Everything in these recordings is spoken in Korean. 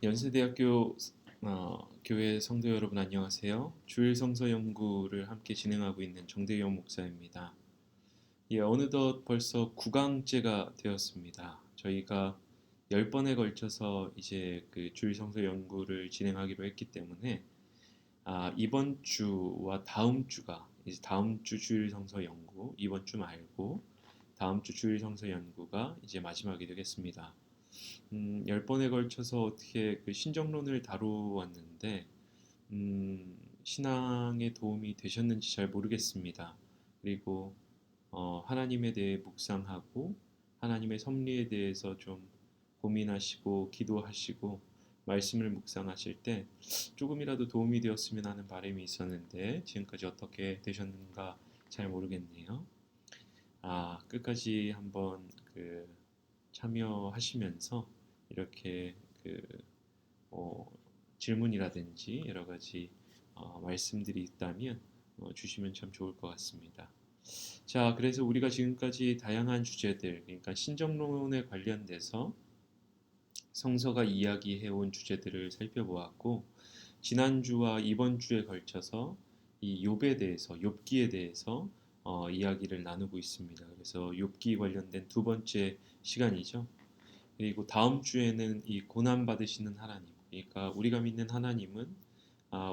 연세대학교 교회 성도 여러분 안녕하세요. 주일 성서 연구를 함께 진행하고 있는 정대영 목사입니다. 어느덧 벌써 9강째가 되었습니다. 저희가 10번에 걸쳐서 이제 그 주일 성서 연구를 진행하기로 했기 때문에 이번 주와 다음 주가 이제 다음 주 주일 성서 연구, 이번 주 말고 다음 주 주일 성서 연구가 이제 마지막이 되겠습니다. 10번에 걸쳐서 어떻게 그 신정론을 다루었는데 신앙에 도움이 되셨는지 잘 모르겠습니다. 그리고 하나님에 대해 묵상하고 하나님의 섭리에 대해서 좀 고민하시고 기도하시고 말씀을 묵상하실 때 조금이라도 도움이 되었으면 하는 바람이 있었는데 지금까지 어떻게 되셨는가 잘 모르겠네요. 끝까지 한번 참여하시면서 이렇게 어, 질문이라든지 여러 가지 말씀들이 있다면 주시면 참 좋을 것 같습니다. 자, 그래서 우리가 지금까지 다양한 주제들, 그러니까 신정론에 관련돼서 성서가 이야기해온 주제들을 살펴보았고, 지난주와 이번 주에 걸쳐서 이 욥에 대해서, 욥기에 대해서 이야기를 나누고 있습니다. 그래서 욥기 관련된 두 번째 시간이죠. 그리고 다음 주에는 이 고난 받으시는 하나님, 그러니까 우리가 믿는 하나님은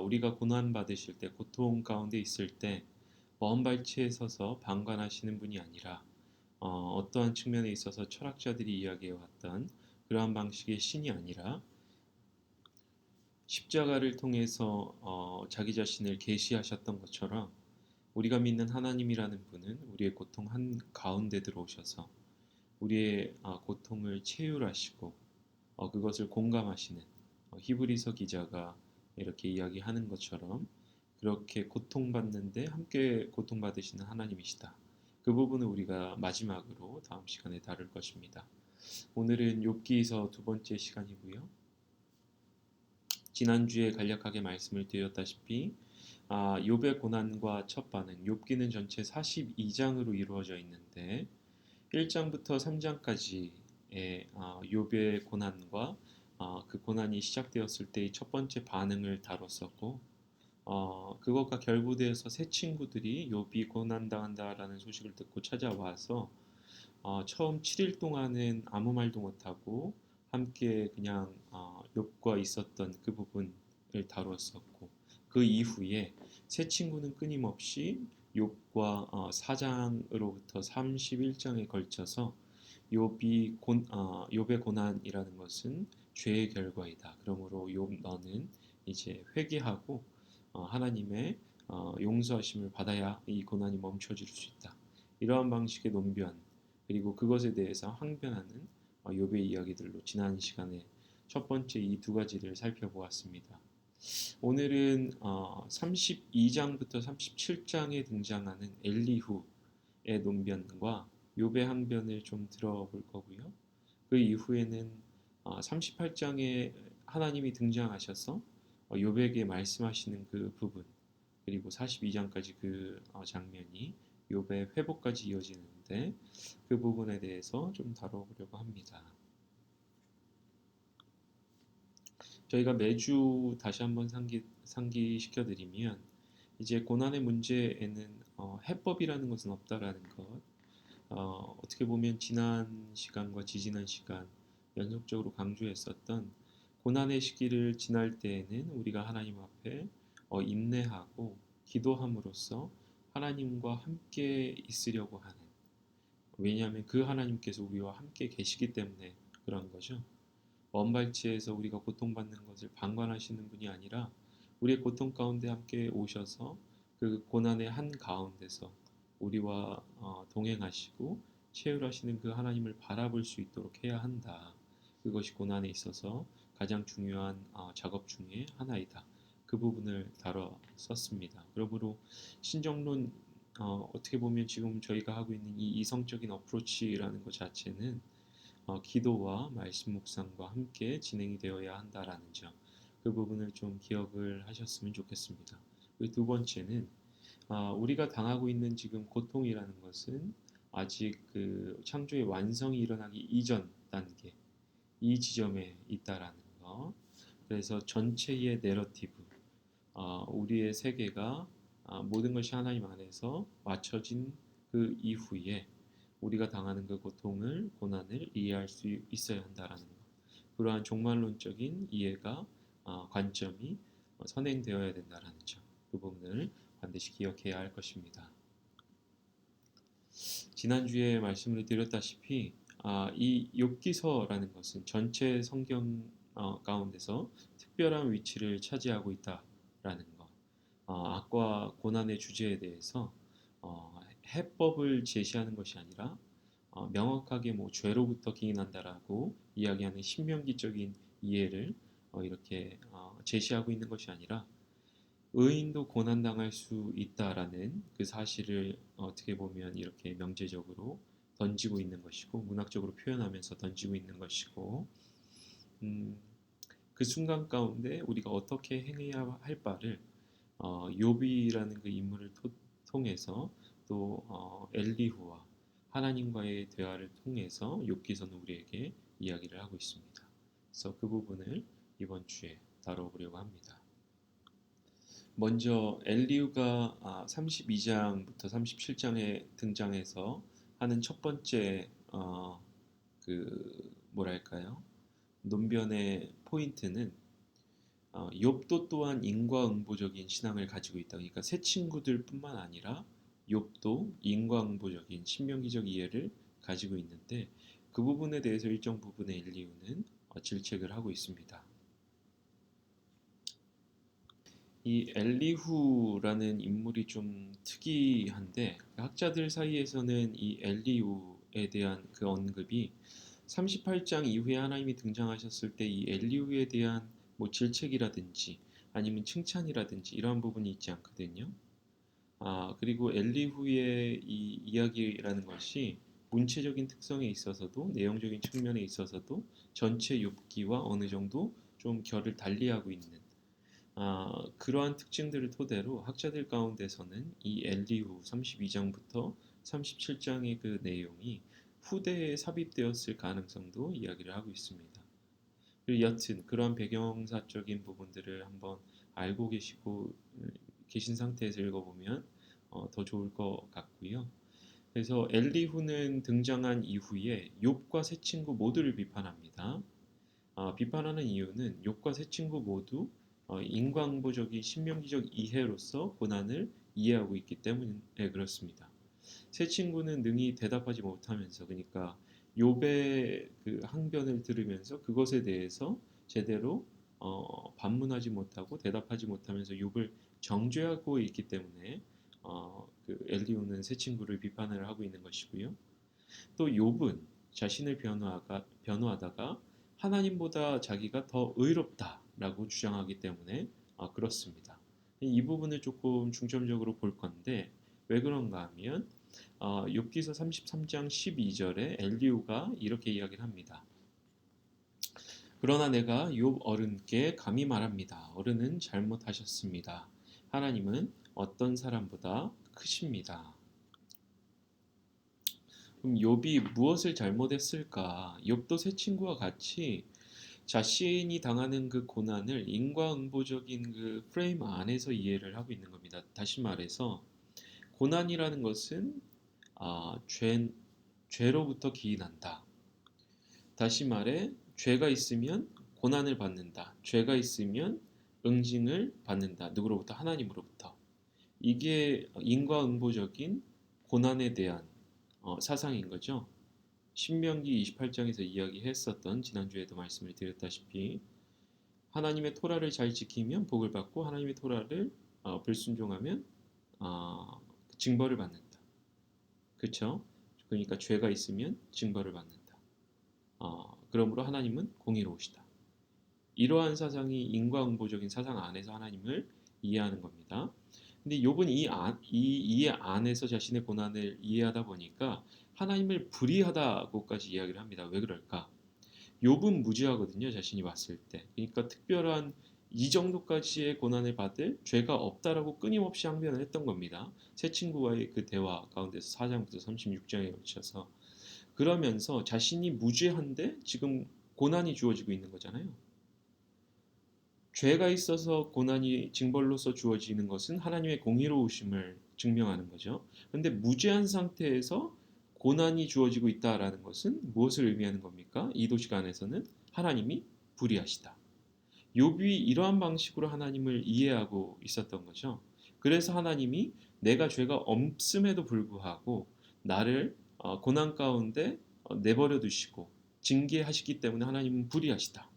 우리가 고난 받으실 때, 고통 가운데 있을 때 먼 발치에 서서 방관하시는 분이 아니라 어떠한 측면에 있어서 철학자들이 이야기해 왔던 그러한 방식의 신이 아니라 십자가를 통해서 자기 자신을 계시하셨던 것처럼 우리가 믿는 하나님이라는 분은 우리의 고통 한 가운데 들어오셔서 우리의 고통을 체휼하시고 그것을 공감하시는 히브리서 기자가 이렇게 이야기하는 것처럼 그렇게 고통받는데 함께 고통받으시는 하나님이시다. 그 부분을 우리가 마지막으로 다음 시간에 다룰 것입니다. 오늘은 욥기서 두 번째 시간이고요. 지난주에 간략하게 말씀을 드렸다시피 욥의 고난과 첫 반응, 욥기는 전체 42장으로 이루어져 있는데 1장부터 3장까지의 욥의 고난과 그 고난이 시작되었을 때의 첫 번째 반응을 다뤘었고 그것과 결부되어서 새 친구들이 욥이 고난당한다라는 소식을 듣고 찾아와서 처음 7일 동안은 아무 말도 못하고 함께 그냥 욥과 있었던 그 부분을 다루었었고 그 이후에 새 친구는 끊임없이 욥과 4장으로부터 31장에 걸쳐서 욥의 고난이라는 것은 죄의 결과이다. 그러므로 욥 너는 이제 회개하고 하나님의 용서하심을 받아야 이 고난이 멈춰질 수 있다. 이러한 방식의 논변 그리고 그것에 대해서 항변하는 욥의 이야기들로 지난 시간에 첫 번째 이 두 가지를 살펴보았습니다. 오늘은 32장부터 37장에 등장하는 엘리후의 논변과 욥의 항변을 좀 들어볼 거고요. 그 이후에는 38장에 하나님이 등장하셔서 욥에게 말씀하시는 그 부분 그리고 42장까지 그 장면이 욥의 회복까지 이어지는데 그 부분에 대해서 좀 다뤄보려고 합니다. 저희가 매주 다시 한번 상기시켜드리면 이제 고난의 문제에는 해법이라는 것은 없다라는 것. 어떻게 보면 지난 시간과 지지난 시간 연속적으로 강조했었던 고난의 시기를 지날 때에는 우리가 하나님 앞에 인내하고 기도함으로써 하나님과 함께 있으려고 하는 왜냐하면 그 하나님께서 우리와 함께 계시기 때문에 그런 거죠. 먼 발치에서 우리가 고통받는 것을 방관하시는 분이 아니라 우리의 고통 가운데 함께 오셔서 그 고난의 한 가운데서 우리와 동행하시고 체휼하시는 그 하나님을 바라볼 수 있도록 해야 한다. 그것이 고난에 있어서 가장 중요한 작업 중에 하나이다. 그 부분을 다뤘었습니다. 그러므로 신정론 어떻게 보면 지금 저희가 하고 있는 이 이성적인 어프로치라는 것 자체는 기도와 말씀 묵상과 함께 진행이 되어야 한다라는 점, 그 부분을 좀 기억을 하셨으면 좋겠습니다. 그리고 두 번째는 우리가 당하고 있는 지금 고통이라는 것은 아직 그 창조의 완성이 일어나기 이전 단계, 이 지점에 있다라는 것. 그래서 전체의 내러티브, 우리의 세계가 모든 것이 하나님 안에서 맞춰진 그 이후에 우리가 당하는 그 고통을, 고난을 이해할 수 있어야 한다라는 것. 그러한 종말론적인 이해가, 관점이 선행되어야 된다라는 점. 그 부분을 반드시 기억해야 할 것입니다. 지난주에 말씀을 드렸다시피 이 욥기서라는 것은 전체 성경 가운데서 특별한 위치를 차지하고 있다라는 것. 악과 고난의 주제에 대해서 해법을 제시하는 것이 아니라 명확하게 뭐 죄로부터 기인한다라고 이야기하는 신명기적인 이해를 이렇게 제시하고 있는 것이 아니라 의인도 고난당할 수 있다라는 그 사실을 어떻게 보면 이렇게 명제적으로 던지고 있는 것이고 문학적으로 표현하면서 던지고 있는 것이고 음, 그 순간 가운데 우리가 어떻게 행해야 할 바를 욥이라는 그 인물을 통해서 또 엘리후와 하나님과의 대화를 통해서 욥기서는 우리에게 이야기를 하고 있습니다. 그래서 그 부분을 이번 주에 다뤄보려고 합니다. 먼저 엘리후가 32장부터 37장에 등장해서 하는 첫 번째 그 뭐랄까요? 논변의 포인트는 욥도 또한 인과응보적인 신앙을 가지고 있다. 그러니까 새 친구들뿐만 아니라 욥도 인과응보적인 신명기적 이해를 가지고 있는데 그 부분에 대해서 일정 부분의 엘리후는 질책을 하고 있습니다. 이 엘리후라는 인물이 좀 특이한데 학자들 사이에서는 이 엘리후에 대한 그 언급이 38장 이후에 하나님이 등장하셨을 때 이 엘리후에 대한 뭐 질책이라든지 아니면 칭찬이라든지 이러한 부분이 있지 않거든요. 그리고 엘리후의 이 이야기라는 것이 문체적인 특성에 있어서도 내용적인 측면에 있어서도 전체 욥기와 어느 정도 좀 결을 달리하고 있는 그러한 특징들을 토대로 학자들 가운데서는 이 엘리후 32장부터 37장의 그 내용이 후대에 삽입되었을 가능성도 이야기를 하고 있습니다. 그리고 여튼 그러한 배경사적인 부분들을 한번 알고 계신 상태에서 읽어보면 더 좋을 것 같고요. 그래서 엘리후는 등장한 이후에 욥과 세 친구 모두를 비판합니다. 비판하는 이유는 욥과 세 친구 모두 인과응보적인 신명기적 이해로서 고난을 이해하고 있기 때문에 그렇습니다. 세 친구는 능히 대답하지 못하면서 그러니까 욥의 그 항변을 들으면서 그것에 대해서 제대로 반문하지 못하고 대답하지 못하면서 욥을 정죄하고 있기 때문에 그 엘리후는 세 친구를 비판을 하고 있는 것이고요. 또 욥은 자신을 변호하다가 하나님보다 자기가 더 의롭다라고 주장하기 때문에 그렇습니다. 이 부분을 조금 중점적으로 볼 건데 왜 그런가 하면 욥기서 33장 12절에 엘리후가 이렇게 이야기를 합니다. 그러나 내가 욥 어른께 감히 말합니다. 어른은 잘못하셨습니다. 하나님은 어떤 사람보다 크십니다. 그럼 욥이 무엇을 잘못했을까? 욥도 새 친구와 같이 자신이 당하는 그 고난을 인과응보적인 그 프레임 안에서 이해를 하고 있는 겁니다. 다시 말해서 고난이라는 것은 죄로부터 기인한다. 다시 말해 죄가 있으면 고난을 받는다. 죄가 있으면 응징을 받는다. 누구로부터? 하나님으로부터. 이게 인과응보적인 고난에 대한 사상인 거죠. 신명기 28장에서 이야기했었던 지난주에도 말씀을 드렸다시피 하나님의 토라를 잘 지키면 복을 받고 하나님의 토라를 불순종하면 징벌을 받는다. 그렇죠? 그러니까 죄가 있으면 징벌을 받는다. 그러므로 하나님은 공의로우시다. 이러한 사상이 인과응보적인 사상 안에서 하나님을 이해하는 겁니다. 근데 욥은 이 이해 안에서 자신의 고난을 이해하다 보니까 하나님을 불의하다고까지 이야기를 합니다. 왜 그럴까? 욥은 무지하거든요. 자신이 봤을 때. 그러니까 특별한 이 정도까지의 고난을 받을 죄가 없다라고 끊임없이 항변을 했던 겁니다. 새 친구와의 그 대화 가운데서 4장부터 36장에 걸쳐서 그러면서 자신이 무죄한데 지금 고난이 주어지고 있는 거잖아요. 죄가 있어서 고난이 징벌로서 주어지는 것은 하나님의 공의로우심을 증명하는 거죠. 그런데 무죄한 상태에서 고난이 주어지고 있다라는 것은 무엇을 의미하는 겁니까? 이도 시간에서는 하나님이 불의하시다. 욥이 이러한 방식으로 하나님을 이해하고 있었던 거죠. 그래서 하나님이 내가 죄가 없음에도 불구하고 나를 고난 가운데 내버려 두시고 징계하시기 때문에 하나님은 불의하시다.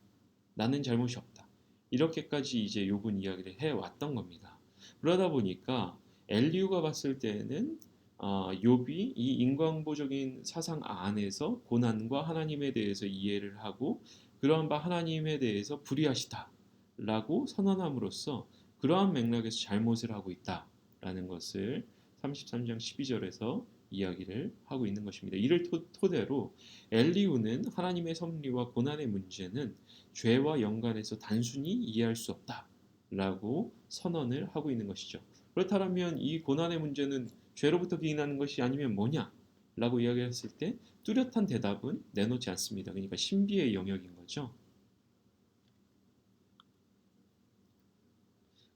나는 잘못이 없다. 이렇게까지 이제 욥은 이야기를 해왔던 겁니다. 그러다 보니까 엘리후가 봤을 때는 욥이 이 인과응보적인 사상 안에서 고난과 하나님에 대해서 이해를 하고 그러한 바 하나님에 대해서 불의하시다라고 선언함으로써 그러한 맥락에서 잘못을 하고 있다라는 것을 33장 12절에서 이야기를 하고 있는 것입니다. 이를 토대로 엘리후는 하나님의 섭리와 고난의 문제는 죄와 연관해서 단순히 이해할 수 없다라고 선언을 하고 있는 것이죠. 그렇다면 이 고난의 문제는 죄로부터 기인하는 것이 아니면 뭐냐? 라고 이야기했을 때 뚜렷한 대답은 내놓지 않습니다. 그러니까 신비의 영역인 거죠.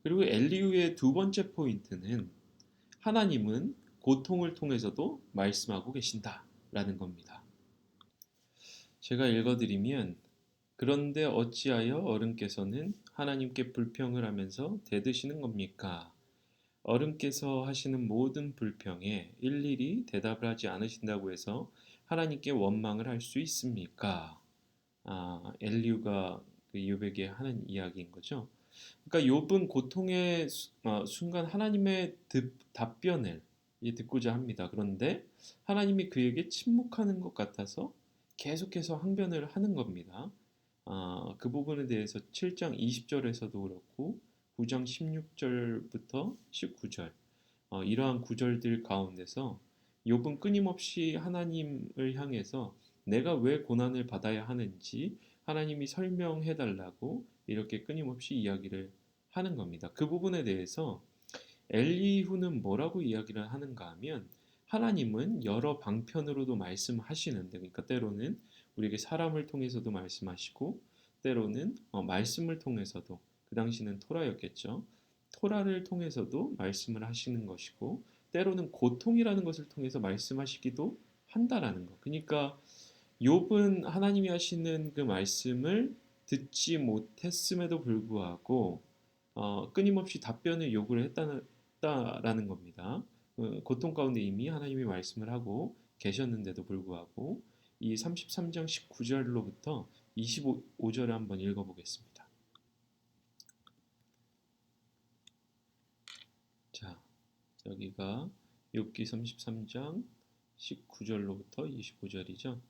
그리고 엘리후의 두 번째 포인트는 하나님은 고통을 통해서도 말씀하고 계신다라는 겁니다. 제가 읽어드리면 그런데 어찌하여 어른께서는 하나님께 불평을 하면서 대드시는 겁니까? 어른께서 하시는 모든 불평에 일일이 대답을 하지 않으신다고 해서 하나님께 원망을 할 수 있습니까? 엘리후가 그 욥에게 하는 이야기인 거죠. 그러니까 욥은 고통의 순간 하나님의 답변을 듣고자 합니다. 그런데 하나님이 그에게 침묵하는 것 같아서 계속해서 항변을 하는 겁니다. 그 부분에 대해서 7장 20절에서도 그렇고 9장 16절부터 19절 이러한 구절들 가운데서 욥은 끊임없이 하나님을 향해서 내가 왜 고난을 받아야 하는지 하나님이 설명해 달라고 이렇게 끊임없이 이야기를 하는 겁니다. 그 부분에 대해서 엘리후는 뭐라고 이야기를 하는가 하면 하나님은 여러 방편으로도 말씀하시는데 그러니까 때로는 우리에게 사람을 통해서도 말씀하시고 때로는 말씀을 통해서도 그 당시는 토라였겠죠. 토라를 통해서도 말씀을 하시는 것이고 때로는 고통이라는 것을 통해서 말씀하시기도 한다라는 것. 그러니까 욥은 하나님이 하시는 그 말씀을 듣지 못했음에도 불구하고 끊임없이 답변을 요구를 했다라는 겁니다. 고통 가운데 이미 하나님이 말씀을 하고 계셨는데도 불구하고 이 33장 19절로부터 25절을 한번 읽어보겠습니다. 자, 여기가 욥기 33장 19절로부터 25절이죠.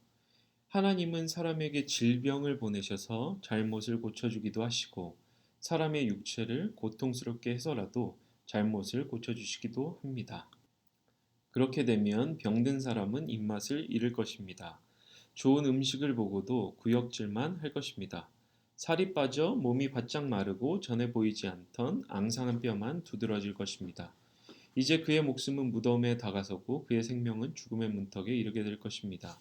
하나님은 사람에게 질병을 보내셔서 잘못을 고쳐주기도 하시고 사람의 육체를 고통스럽게 해서라도 잘못을 고쳐주시기도 합니다. 그렇게 되면 병든 사람은 입맛을 잃을 것입니다. 좋은 음식을 보고도 구역질만 할 것입니다. 살이 빠져 몸이 바짝 마르고 전에 보이지 않던 앙상한 뼈만 두드러질 것입니다. 이제 그의 목숨은 무덤에 다가서고 그의 생명은 죽음의 문턱에 이르게 될 것입니다.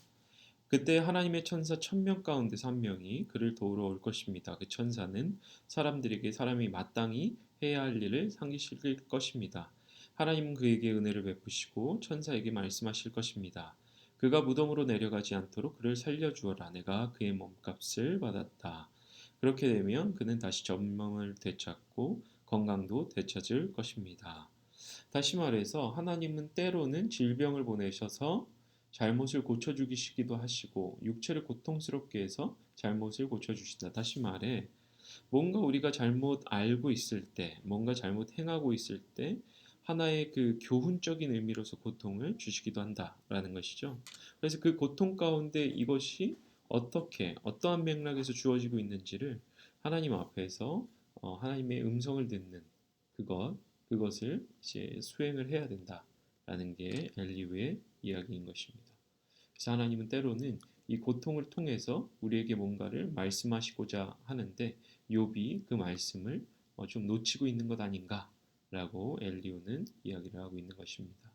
그때 하나님의 천사 1000명 가운데서 한 명이 그를 도우러 올 것입니다. 그 천사는 사람들에게 사람이 마땅히 해야 할 일을 상기시킬 것입니다. 하나님은 그에게 은혜를 베푸시고 천사에게 말씀하실 것입니다. 그가 무덤으로 내려가지 않도록 그를 살려주어라. 내가 그의 몸값을 받았다. 그렇게 되면 그는 다시 전망을 되찾고 건강도 되찾을 것입니다. 다시 말해서 하나님은 때로는 질병을 보내셔서 잘못을 고쳐주시기도 하시고 육체를 고통스럽게 해서 잘못을 고쳐주신다. 다시 말해 뭔가 우리가 잘못 알고 있을 때 뭔가 잘못 행하고 있을 때 하나의 그 교훈적인 의미로서 고통을 주시기도 한다라는 것이죠. 그래서 그 고통 가운데 이것이 어떻게 어떠한 맥락에서 주어지고 있는지를 하나님 앞에서 하나님의 음성을 듣는 그것을 이제 수행을 해야 된다라는 게 엘리후의 이야기인 것입니다. 그래서 하나님은 때로는 이 고통을 통해서 우리에게 뭔가를 말씀하시고자 하는데 욥이 그 말씀을 좀 놓치고 있는 것 아닌가라고 엘리후는 이야기를 하고 있는 것입니다.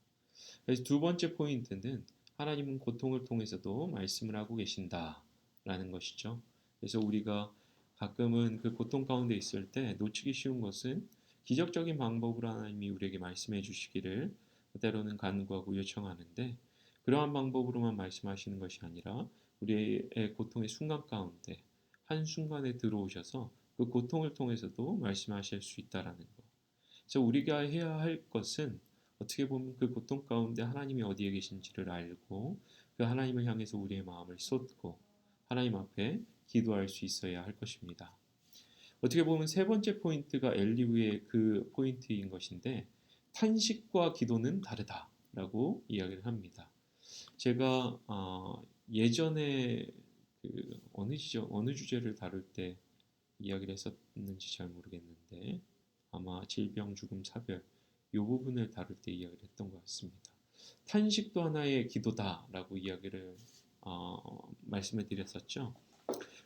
그래서 두 번째 포인트는 하나님은 고통을 통해서도 말씀을 하고 계신다라는 것이죠. 그래서 우리가 가끔은 그 고통 가운데 있을 때 놓치기 쉬운 것은 기적적인 방법으로 하나님이 우리에게 말씀해 주시기를 때로는 간구하고 요청하는데, 그러한 방법으로만 말씀하시는 것이 아니라 우리의 고통의 순간 가운데 한순간에 들어오셔서 그 고통을 통해서도 말씀하실 수 있다라는 것. 그래서 우리가 해야 할 것은 어떻게 보면 그 고통 가운데 하나님이 어디에 계신지를 알고 그 하나님을 향해서 우리의 마음을 쏟고 하나님 앞에 기도할 수 있어야 할 것입니다. 어떻게 보면 세 번째 포인트가 엘리후의 그 포인트인 것인데, 탄식과 기도는 다르다라고 이야기를 합니다. 제가 예전에 그 어느 주제를 다룰 때 이야기를 했었는지 잘 모르겠는데, 아마 질병, 죽음, 사별 이 부분을 다룰 때 이야기를 했던 것 같습니다. 탄식도 하나의 기도다라고 이야기를 말씀을 드렸었죠.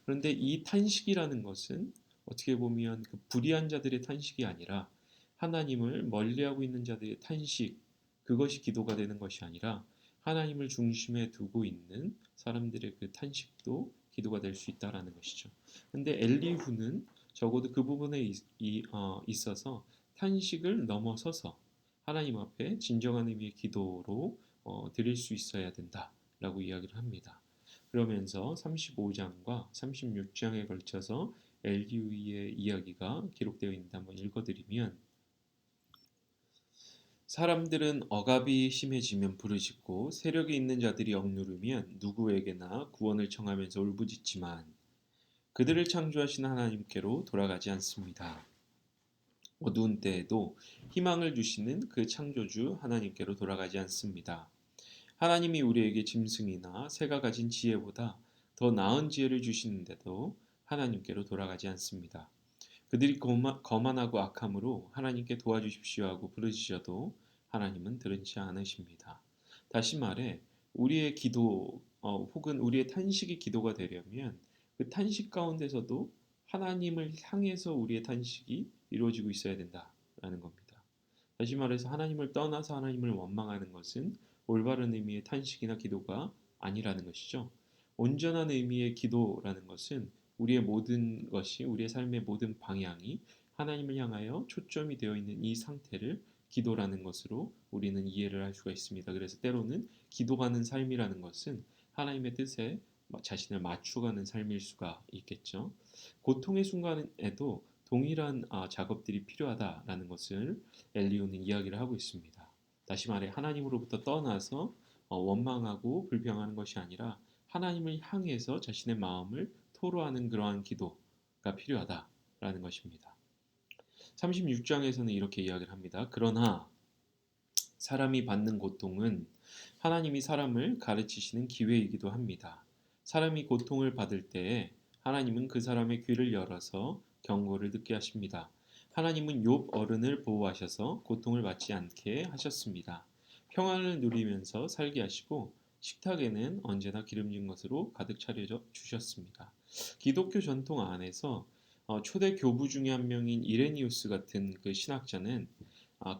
그런데 이 탄식이라는 것은 어떻게 보면 그 불의한 자들의 탄식이 아니라 하나님을 멀리하고 있는 자들의 탄식, 그것이 기도가 되는 것이 아니라 하나님을 중심에 두고 있는 사람들의 그 탄식도 기도가 될 수 있다라는 것이죠. 근데 엘리후는 적어도 그 부분에 있어서 탄식을 넘어서서 하나님 앞에 진정한 의미의 기도로 드릴 수 있어야 된다라고 이야기를 합니다. 그러면서 35장과 36장에 걸쳐서 엘리후의 이야기가 기록되어 있는데 한번 읽어드리면, 사람들은 억압이 심해지면 부르짖고 세력이 있는 자들이 억누르면 누구에게나 구원을 청하면서 울부짖지만 그들을 창조하신 하나님께로 돌아가지 않습니다. 어두운 때에도 희망을 주시는 그 창조주 하나님께로 돌아가지 않습니다. 하나님이 우리에게 짐승이나 새가 가진 지혜보다 더 나은 지혜를 주시는데도 하나님께로 돌아가지 않습니다. 그들이 거만하고 악함으로 하나님께 도와주십시오 하고 부르짖어도 하나님은 들으지 않으십니다. 다시 말해 우리의 기도 혹은 우리의 탄식이 기도가 되려면 그 탄식 가운데서도 하나님을 향해서 우리의 탄식이 이루어지고 있어야 된다라는 겁니다. 다시 말해서 하나님을 떠나서 하나님을 원망하는 것은 올바른 의미의 탄식이나 기도가 아니라는 것이죠. 온전한 의미의 기도라는 것은 우리의 모든 것이, 우리의 삶의 모든 방향이 하나님을 향하여 초점이 되어 있는 이 상태를 기도라는 것으로 우리는 이해를 할 수가 있습니다. 그래서 때로는 기도하는 삶이라는 것은 하나님의 뜻에 자신을 맞춰가는 삶일 수가 있겠죠. 고통의 순간에도 동일한 작업들이 필요하다라는 것을 엘리오는 이야기를 하고 있습니다. 다시 말해 하나님으로부터 떠나서 원망하고 불평하는 것이 아니라 하나님을 향해서 자신의 마음을 토로하는 그러한 기도가 필요하다라는 것입니다. 36장에서는 이렇게 이야기를 합니다. 그러나 사람이 받는 고통은 하나님이 사람을 가르치시는 기회이기도 합니다. 사람이 고통을 받을 때에 하나님은 그 사람의 귀를 열어서 경고를 듣게 하십니다. 하나님은 욥 어른을 보호하셔서 고통을 받지 않게 하셨습니다. 평안을 누리면서 살게 하시고 식탁에는 언제나 기름진 것으로 가득 차려 주셨습니다. 기독교 전통 안에서 초대 교부 중에 한 명인 이레니우스 같은 그 신학자는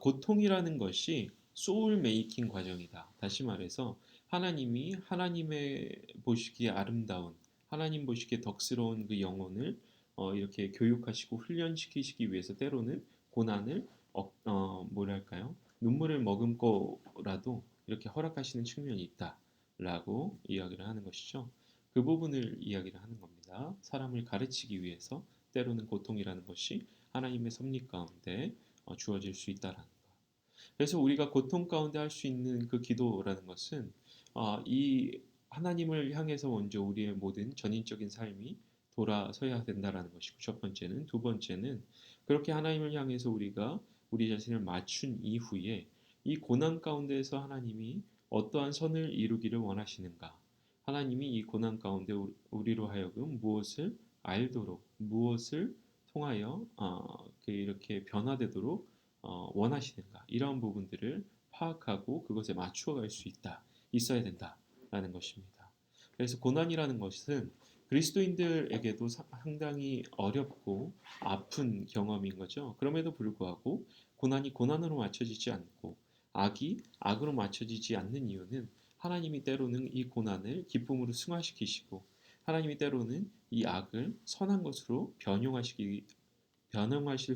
고통이라는 것이 소울 메이킹 과정이다. 다시 말해서 하나님이 하나님의 보시기에 아름다운, 하나님 보시기에 덕스러운 그 영혼을 이렇게 교육하시고 훈련시키시기 위해서 때로는 고난을 뭐랄까요? 눈물을 머금고라도 이렇게 허락하시는 측면이 있다라고 이야기를 하는 것이죠. 그 부분을 이야기를 하는 겁니다. 사람을 가르치기 위해서 때로는 고통이라는 것이 하나님의 섭리 가운데 주어질 수 있다라는 것. 그래서 우리가 고통 가운데 할 수 있는 그 기도라는 것은 이 하나님을 향해서 먼저 우리의 모든 전인적인 삶이 돌아서야 된다라는 것이고, 첫 번째는, 두 번째는 그렇게 하나님을 향해서 우리가 우리 자신을 맞춘 이후에 이 고난 가운데에서 하나님이 어떠한 선을 이루기를 원하시는가, 하나님이 이 고난 가운데 우리로 하여금 무엇을 알도록, 무엇을 통하여 이렇게 변화되도록 원하시는가, 이러한 부분들을 파악하고 그것에 맞추어 갈 수 있어야 된다라는 것입니다. 그래서 고난이라는 것은 그리스도인들에게도 상당히 어렵고 아픈 경험인 거죠. 그럼에도 불구하고 고난이 고난으로 맞춰지지 않고 악이 악으로 맞춰지지 않는 이유는 하나님이 때로는 이 고난을 기쁨으로 승화시키시고 하나님이 때로는 이 악을 선한 것으로 변형하실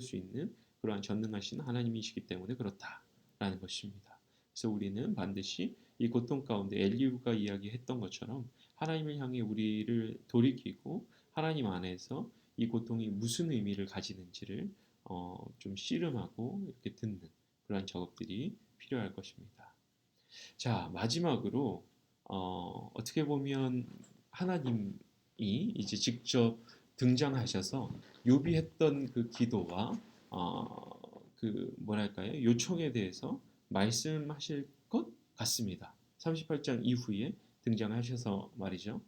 수 있는 그러한 전능하신 하나님이시기 때문에 그렇다라는 것입니다. 그래서 우리는 반드시 이 고통 가운데 엘리후가 이야기했던 것처럼 하나님을 향해 우리를 돌이키고 하나님 안에서 이 고통이 무슨 의미를 가지는지를 좀 씨름하고 이렇게 듣는 그러한 작업들이 필요할 것입니다. 자, 마지막으로 어떻게 보면 하나님이 이제 직접 등장하셔서 욥이 했던 그 기도와 그 뭐랄까요? 요청에 대해서 말씀하실 것 같습니다. 38장 이후에 등장하셔서 말이죠.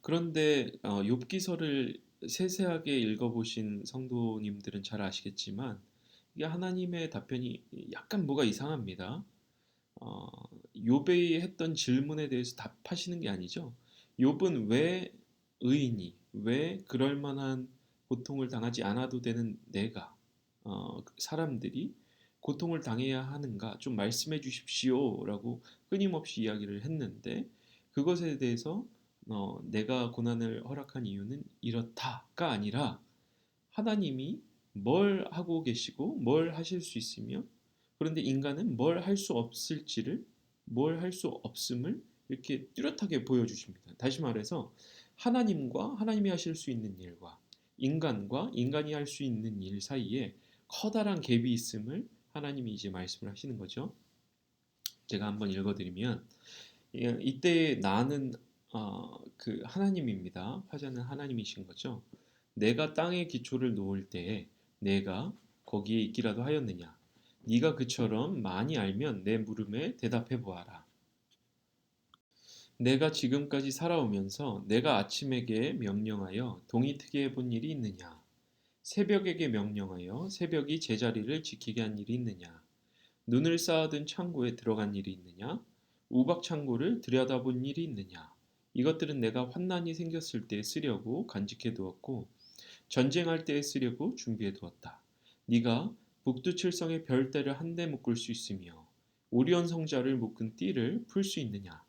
그런데 욥기서를 세세하게 읽어보신 성도님들은 잘 아시겠지만 이게 하나님의 답변이 약간 뭐가 이상합니다. 어, 욥이 했던 질문에 대해서 답하시는 게 아니죠. 욥은 왜 의인이, 왜 그럴 만한 고통을 당하지 않아도 되는 내가, 사람들이 고통을 당해야 하는가 좀 말씀해 주십시오라고 끊임없이 이야기를 했는데 그것에 대해서 내가 고난을 허락한 이유는 이렇다가 아니라 하나님이 뭘 하고 계시고 뭘 하실 수 있으며 그런데 인간은 뭘 할 수 없을지를 뭘 할 수 없음을 이렇게 뚜렷하게 보여주십니다. 다시 말해서 하나님과 하나님이 하실 수 있는 일과 인간과 인간이 할 수 있는 일 사이에 커다란 갭이 있음을 하나님이 이제 말씀을 하시는 거죠. 제가 한번 읽어드리면 이때 나는 그 하나님입니다. 화자는 하나님이신 거죠. 내가 땅에 기초를 놓을 때에 내가 거기에 있기라도 하였느냐? 네가 그처럼 많이 알면 내 물음에 대답해 보아라. 내가 지금까지 살아오면서 내가 아침에게 명령하여 동이 트게 해본 일이 있느냐? 새벽에게 명령하여 새벽이 제자리를 지키게 한 일이 있느냐? 눈을 쌓아둔 창고에 들어간 일이 있느냐? 우박 창고를 들여다본 일이 있느냐? 이것들은 내가 환난이 생겼을 때 쓰려고 간직해 두었고 전쟁할 때에 쓰려고 준비해 두었다. 네가 북두칠성의 별대를 한데 묶을 수 있으며 오리온 성자를 묶은 띠를 풀 수 있느냐?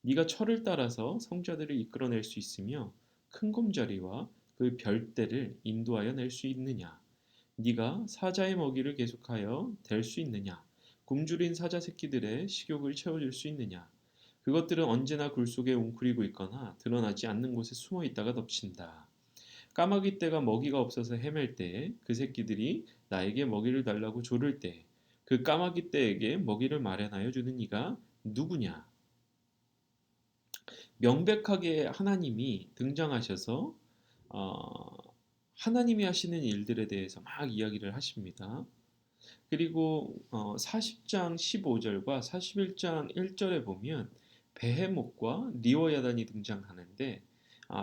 네가 철을 따라서 성자들을 이끌어낼 수 있으며 큰 곰자리와 그 별대를 인도하여 낼 수 있느냐? 네가 사자의 먹이를 계속하여 댈 수 있느냐? 굶주린 사자 새끼들의 식욕을 채워줄 수 있느냐? 그것들은 언제나 굴 속에 웅크리고 있거나 드러나지 않는 곳에 숨어 있다가 덮친다. 까마귀 떼가 먹이가 없어서 헤맬 때에 그 새끼들이 나에게 먹이를 달라고 조를 때 그 까마귀 떼에게 먹이를 마련하여 주는 이가 누구냐? 명백하게 하나님이 등장하셔서 어, 하나님이 하시는 일들에 대해서 막 이야기를 하십니다. 그리고 40장 15절과 41장 1절에 보면 베헤못과 리워야단이 등장하는데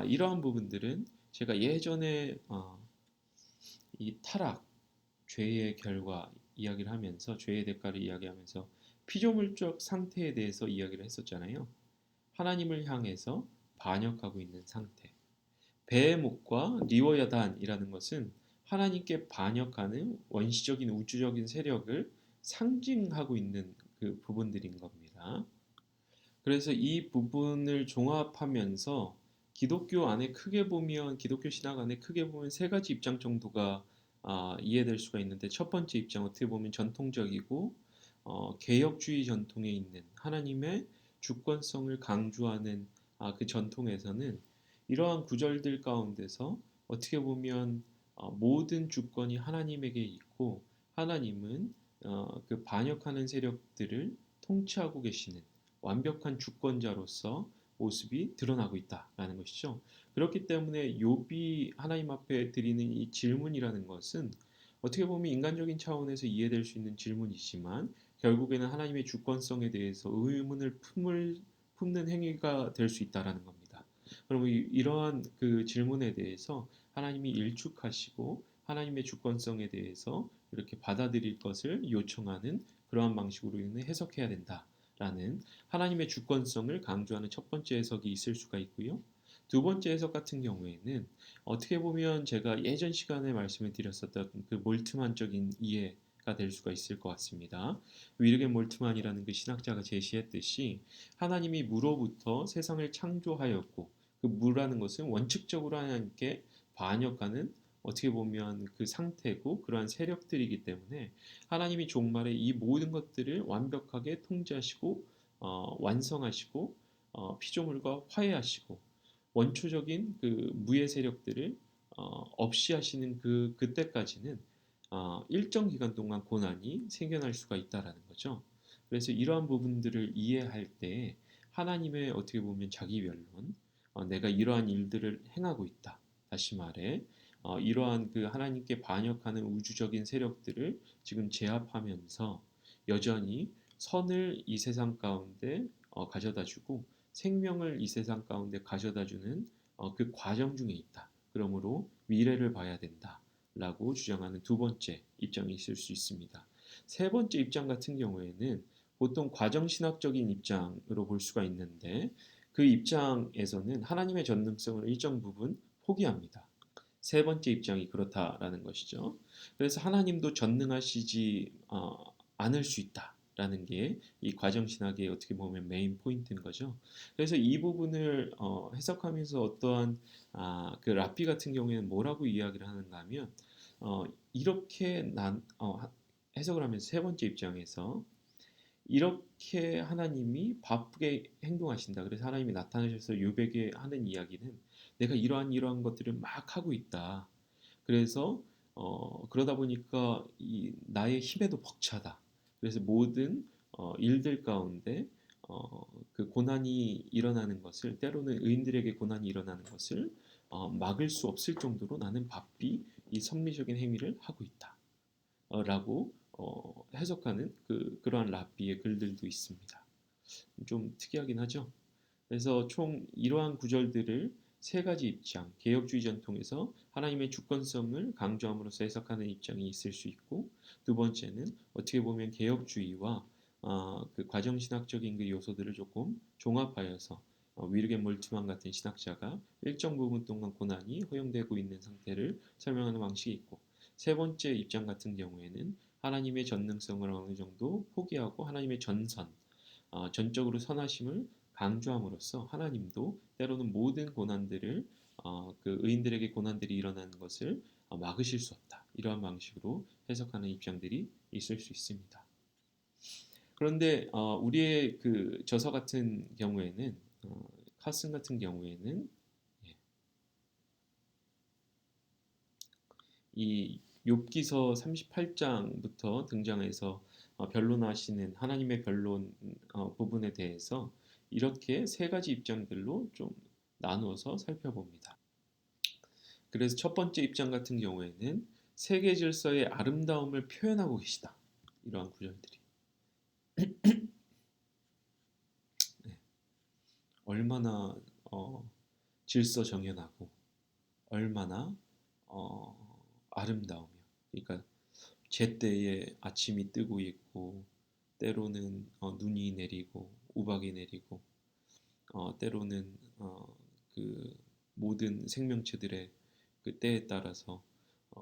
이러한 부분들은 제가 예전에 이 타락, 죄의 결과 이야기를 하면서 죄의 대가를 이야기하면서 피조물적 상태에 대해서 이야기를 했었잖아요. 하나님을 향해서 반역하고 있는 상태. 베헤못과 리워야단이라는 것은 하나님께 반역하는 원시적인 우주적인 세력을 상징하고 있는 그 부분들인 겁니다. 그래서 이 부분을 종합하면서 기독교 안에 크게 보면 기독교 신학 안에 크게 보면 세 가지 입장 정도가 이해될 수가 있는데 첫 번째 입장 어떻게 보면 전통적이고 개혁주의 전통에 있는 하나님의 주권성을 강조하는 그 전통에서는 이러한 구절들 가운데서 어떻게 보면 모든 주권이 하나님에게 있고 하나님은 그 반역하는 세력들을 통치하고 계시는 완벽한 주권자로서 모습이 드러나고 있다라는 것이죠. 그렇기 때문에 욥이 하나님 앞에 드리는 이 질문이라는 것은 어떻게 보면 인간적인 차원에서 이해될 수 있는 질문이지만 결국에는 하나님의 주권성에 대해서 의문을 품는 행위가 될 수 있다라는 겁니다. 그러면 이러한 그 질문에 대해서 하나님이 일축하시고 하나님의 주권성에 대해서 이렇게 받아들일 것을 요청하는 그러한 방식으로 해석해야 된다라는 하나님의 주권성을 강조하는 첫 번째 해석이 있을 수가 있고요. 두 번째 해석 같은 경우에는 어떻게 보면 제가 예전 시간에 말씀을 드렸었던 그 몰트만적인 이해가 될 수가 있을 것 같습니다. 위르겐 몰트만이라는 그 신학자가 제시했듯이 하나님이 무로부터 세상을 창조하였고 그 무라는 것은 원칙적으로 하나님께 반역하는 어떻게 보면 그 상태고 그러한 세력들이기 때문에 하나님이 종말에 이 모든 것들을 완벽하게 통제하시고 완성하시고 피조물과 화해하시고 원초적인 그 무의 세력들을 없이 하시는 그때까지는 일정 기간 동안 고난이 생겨날 수가 있다라는 거죠. 그래서 이러한 부분들을 이해할 때 하나님의 어떻게 보면 자기 변론, 내가 이러한 일들을 행하고 있다. 다시 말해, 이러한 그 하나님께 반역하는 우주적인 세력들을 지금 제압하면서 여전히 선을 이 세상 가운데 가져다주고 생명을 이 세상 가운데 가져다주는 그 과정 중에 있다. 그러므로 미래를 봐야 된다라고 주장하는 두 번째 입장이 있을 수 있습니다. 세 번째 입장 같은 경우에는 보통 과정신학적인 입장으로 볼 수가 있는데 그 입장에서는 하나님의 전능성을 일정 부분 포기합니다. 세 번째 입장이 그렇다라는 것이죠. 그래서 하나님도 전능하시지 않을 수 있다라는 게 이 과정신학의 어떻게 보면 메인 포인트인 거죠. 그래서 이 부분을 해석하면서 어떠한 그 라피 같은 경우에는 뭐라고 이야기를 하는가 하면 이렇게 해석을 하면서 세 번째 입장에서 이렇게 하나님이 바쁘게 행동하신다. 그래서 하나님이 나타나셔서 요백에 하는 이야기는 내가 이러한 것들을 막 하고 있다. 그래서 그러다 보니까 나의 힘에도 벅차다. 그래서 모든 일들 가운데 그 고난이 일어나는 것을 때로는 의인들에게 고난이 일어나는 것을 막을 수 없을 정도로 나는 바삐 이 섭리적인 행위를 하고 있다. 라고 해석하는 그러한 랍비의 글들도 있습니다. 좀 특이하긴 하죠. 그래서 총 이러한 구절들을 세 가지 입장, 개혁주의 전통에서 하나님의 주권성을 강조함으로써 해석하는 입장이 있을 수 있고, 두 번째는 어떻게 보면 개혁주의와 그 과정신학적인 그 요소들을 조금 종합하여서 위르겐 몰트만 같은 신학자가 일정 부분 동안 고난이 허용되고 있는 상태를 설명하는 방식이 있고, 세 번째 입장 같은 경우에는 하나님의 전능성을 어느 정도 포기하고 하나님의 전적으로 선하심을 강조함으로써 하나님도 때로는 모든 고난들을 그 의인들에게 고난들이 일어나는 것을 막으실 수 없다. 이러한 방식으로 해석하는 입장들이 있을 수 있습니다. 그런데 우리의 그 저서 같은 경우에는 카슨 같은 경우에는 이 욥기서 38장부터 등장해서 변론하시는 하나님의 변론 부분에 대해서 이렇게 세 가지 입장들로 좀 나누어서 살펴봅니다. 그래서 첫 번째 입장 같은 경우에는 세계 질서의 아름다움을 표현하고 계시다. 이러한 구절들이 네. 얼마나 질서 정연하고 얼마나 아름다우며 그러니까 제때에 아침이 뜨고 있고 때로는 눈이 내리고 우박이 내리고 때로는 그 모든 생명체들의 그 때에 따라서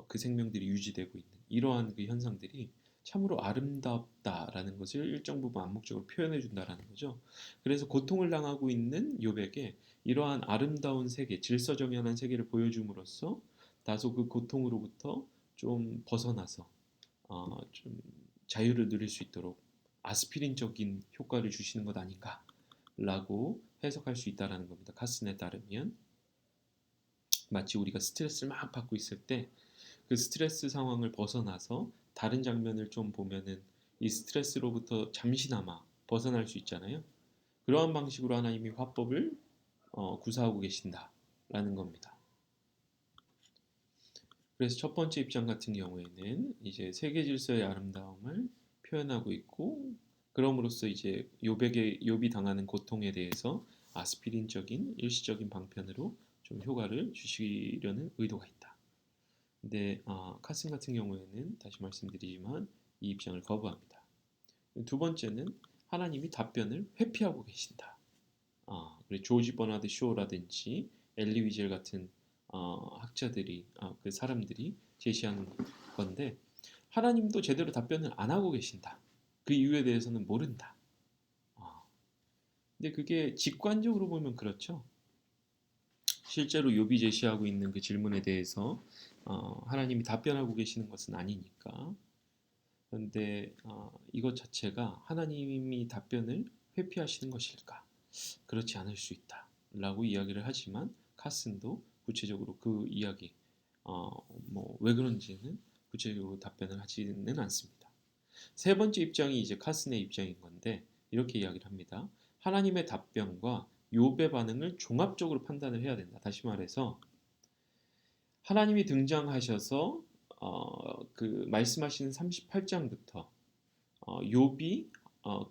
그 생명들이 유지되고 있는 이러한 그 현상들이 참으로 아름답다라는 것을 일정 부분 암묵적으로 표현해 준다라는 거죠. 그래서 고통을 당하고 있는 욥에게 이러한 아름다운 세계, 질서정연한 세계를 보여줌으로써 다소 그 고통으로부터 좀 벗어나서 좀 자유를 누릴 수 있도록 아스피린적인 효과를 주시는 것 아닌가라고 해석할 수 있다라는 겁니다. 카슨에 따르면 마치 우리가 스트레스를 막 받고 있을 때 그 스트레스 상황을 벗어나서 다른 장면을 좀 보면은 이 스트레스로부터 잠시나마 벗어날 수 있잖아요. 그러한 방식으로 하나님이 화법을 구사하고 계신다라는 겁니다. 그래서 첫 번째 입장 같은 경우에는 이제 세계 질서의 아름다움을 표현하고 있고 그럼으로써 이제 욥이 당하는 고통에 대해서 아스피린적인 일시적인 방편으로 좀 효과를 주시려는 의도가 있다. 근데 카슨 같은 경우에는 다시 말씀드리지만 이 입장을 거부합니다. 두 번째는 하나님이 답변을 회피하고 계신다. 그리고 조지 버나드 쇼라든지 엘리 위젤 같은 학자들이 그 사람들이 제시하는 건데 하나님도 제대로 답변을 안 하고 계신다. 그 이유에 대해서는 모른다. 근데 그게 직관적으로 보면 그렇죠. 실제로 욥이 제시하고 있는 그 질문에 대해서 하나님이 답변하고 계시는 것은 아니니까. 그런데 이것 자체가 하나님이 답변을 회피하시는 것일까? 그렇지 않을 수 있다. 라고 이야기를 하지만 카슨도 구체적으로 그 이야기, 왜 그런지는 구체적으로 답변을 하지는 않습니다. 세 번째 입장이 이제 카슨의 입장인 건데 이렇게 이야기를 합니다. 하나님의 답변과 욥의 반응을 종합적으로 판단을 해야 된다. 다시 말해서 하나님이 등장하셔서 그 말씀하시는 38장부터 욥이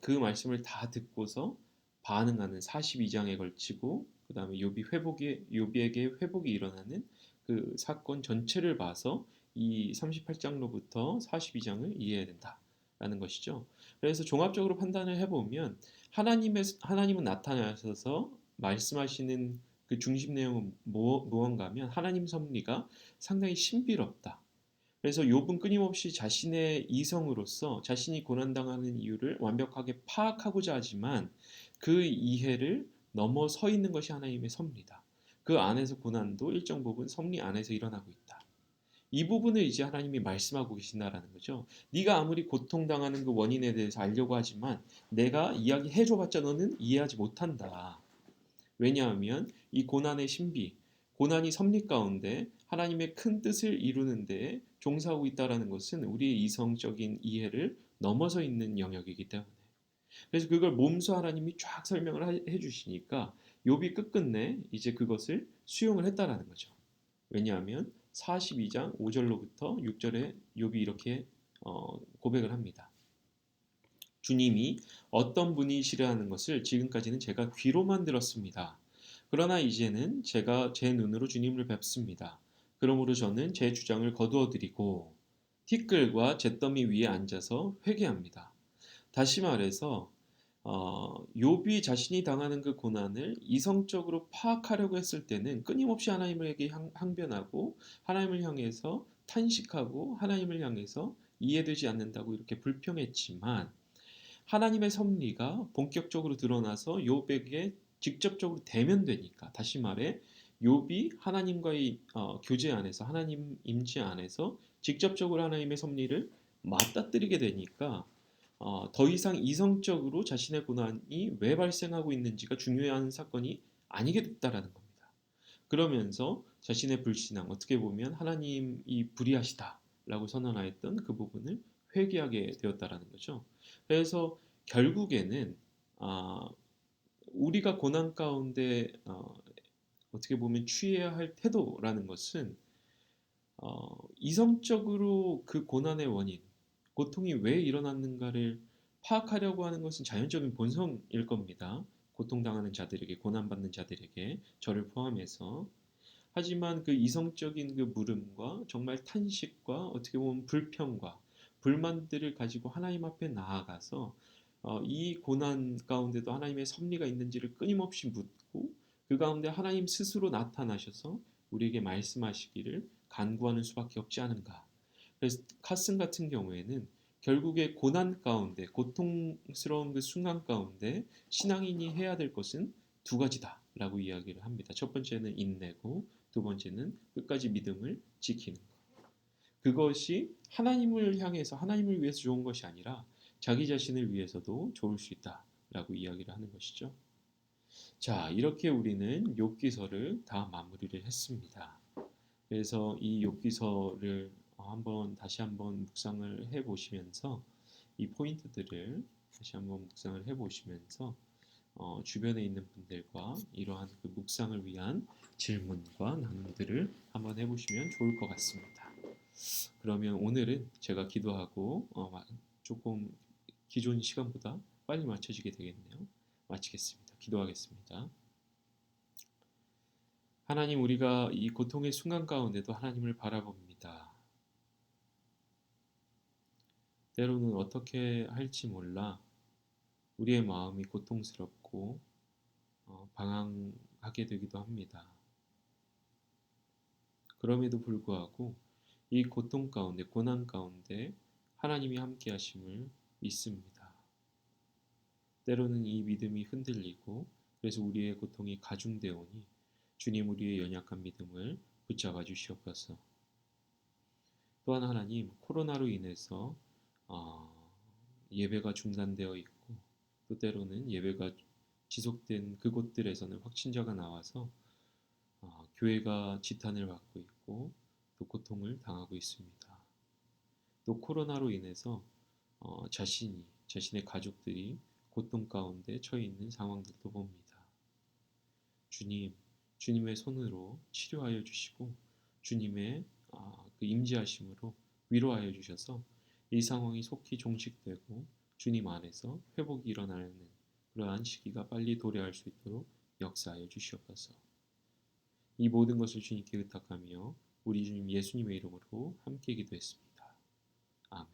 그 말씀을 다 듣고서 반응하는 42장에 걸치고 그 다음에 욥에게 회복이 일어나는 그 사건 전체를 봐서 이 38장로부터 42장을 이해해야 된다라는 것이죠. 그래서 종합적으로 판단을 해보면 하나님은 나타나셔서 말씀하시는 그 중심 내용은 무언가면 하나님 섭리가 상당히 신비롭다. 그래서 욥은 끊임없이 자신의 이성으로서 자신이 고난당하는 이유를 완벽하게 파악하고자 하지만 그 이해를 넘어서 있는 것이 하나님의 섭리다. 그 안에서 고난도 일정 부분 섭리 안에서 일어나고 있다. 이 부분을 이제 하나님이 말씀하고 계신다라는 거죠. 네가 아무리 고통당하는 그 원인에 대해서 알려고 하지만 내가 이야기해줘봤자 너는 이해하지 못한다. 왜냐하면 이 고난의 신비, 고난이 섭리 가운데 하나님의 큰 뜻을 이루는 데 종사하고 있다는 것은 우리의 이성적인 이해를 넘어서 있는 영역이기 때문에. 그래서 그걸 몸소 하나님이 쫙 설명을 해주시니까 욥이 끝끝내 이제 그것을 수용을 했다라는 거죠. 왜냐하면 42장 5절로부터 6절에 욥이 이렇게 고백을 합니다. 주님이 어떤 분이시라는 것을 지금까지는 제가 귀로만 들었습니다. 그러나 이제는 제가 제 눈으로 주님을 뵙습니다. 그러므로 저는 제 주장을 거두어 드리고 티끌과 잿더미 위에 앉아서 회개합니다. 다시 말해서 욥이 자신이 당하는 그 고난을 이성적으로 파악하려고 했을 때는 끊임없이 하나님에게 항변하고 하나님을 향해서 탄식하고 하나님을 향해서 이해되지 않는다고 이렇게 불평했지만 하나님의 섭리가 본격적으로 드러나서 욥에게 직접적으로 대면되니까 다시 말해 욥이 하나님과의 교제 안에서 하나님 임재 안에서 직접적으로 하나님의 섭리를 맞닥뜨리게 되니까 더 이상 이성적으로 자신의 고난이 왜 발생하고 있는지가 중요한 사건이 아니게 됐다라는 겁니다. 그러면서 자신의 불신앙, 어떻게 보면 하나님이 불의하시다라고 선언하였던 그 부분을 회개하게 되었다라는 거죠. 그래서 결국에는 아, 우리가 고난 가운데 어떻게 보면 취해야 할 태도라는 것은 이성적으로 그 고난의 원인, 고통이 왜 일어났는가를 파악하려고 하는 것은 자연적인 본성일 겁니다. 고통당하는 자들에게, 고난받는 자들에게, 저를 포함해서. 하지만 그 이성적인 그 물음과 정말 탄식과 어떻게 보면 불평과 불만들을 가지고 하나님 앞에 나아가서 이 고난 가운데도 하나님의 섭리가 있는지를 끊임없이 묻고 그 가운데 하나님 스스로 나타나셔서 우리에게 말씀하시기를 간구하는 수밖에 없지 않은가. 그래서 카슨 같은 경우에는 결국에 고난 가운데 고통스러운 그 순간 가운데 신앙인이 해야 될 것은 두 가지다라고 이야기를 합니다. 첫 번째는 인내고 두 번째는 끝까지 믿음을 지키는 것. 그것이 하나님을 향해서 하나님을 위해서 좋은 것이 아니라 자기 자신을 위해서도 좋을 수 있다라고 이야기를 하는 것이죠. 자, 이렇게 우리는 욥기서를 다 마무리를 했습니다. 그래서 이 욥기서를 다시 한번 묵상을 해 보시면서 이 포인트들을 다시 한번 묵상을 해 보시면서 주변에 있는 분들과 이러한 그 묵상을 위한 질문과 나눔들을 한번 해보시면 좋을 것 같습니다. 그러면 오늘은 제가 기도하고 조금 기존 시간보다 빨리 맞춰지게 되겠네요. 마치겠습니다. 기도하겠습니다. 하나님, 우리가 이 고통의 순간 가운데도 하나님을 바라봅니다. 때로는 어떻게 할지 몰라 우리의 마음이 고통스럽고 방황하게 되기도 합니다. 그럼에도 불구하고 이 고통 가운데, 고난 가운데 하나님이 함께 하심을 믿습니다. 때로는 이 믿음이 흔들리고 그래서 우리의 고통이 가중되오니 주님 우리의 연약한 믿음을 붙잡아 주시옵소서. 또한 하나님, 코로나로 인해서 어, 예배가 중단되어 있고 또 때로는 예배가 지속된 그곳들에서는 확진자가 나와서 교회가 지탄을 받고 있고 또 고통을 당하고 있습니다. 또 코로나로 인해서 자신의 가족들이 고통 가운데 처해 있는 상황들도 봅니다. 주님, 주님의 손으로 치료하여 주시고 주님의 그 임재하심으로 위로하여 주셔서 이 상황이 속히 종식되고 주님 안에서 회복이 일어나는 그러한 시기가 빨리 도래할 수 있도록 역사하여 주시옵소서. 이 모든 것을 주님께 의탁하며 우리 주님 예수님의 이름으로 함께 기도했습니다. 아멘.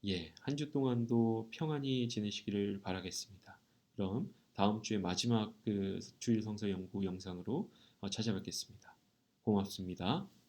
예, 한 주 동안도 평안히 지내시기를 바라겠습니다. 그럼 다음 주에 마지막 그 주일 성서 연구 영상으로 찾아뵙겠습니다. 고맙습니다.